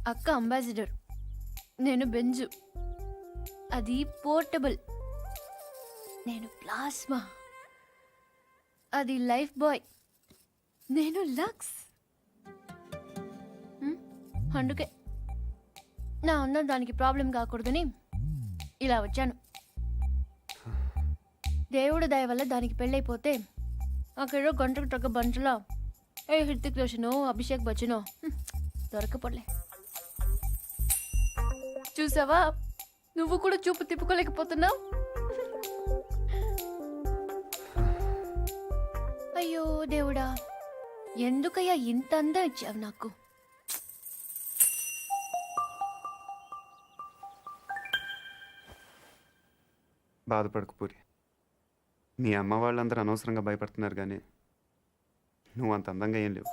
అక్క అంబాసిడర్, నేను బెంజు. అది పోర్టబుల్. నేను ప్లాస్మా. అది లైఫ్ బాయ్. నేను లక్స్. అందుకే నా అందం దానికి ప్రాబ్లం కాకూడదని ఇలా వచ్చాను. దేవుడు దయ వల్ల దానికి పెళ్ళైపోతే అక్కడో గంటకు తగ్గ బంటలో ఏ హృతిక్ రోషనో అభిషేక్ బచ్చనో దొరకపోలే. చూసావా, నువ్వు కూడా చూపు తిప్పుకోలేకపోతున్నావు. అయ్యో దేవుడా, ఎందుకయ్యా ఇంత అందం ఇచ్చావు నాకు? బాధపడకు పూరి. మీ అమ్మ వాళ్ళందరూ అనవసరంగా భయపడుతున్నారు కానీ నువ్వు అంత అందంగా ఏం లేవు.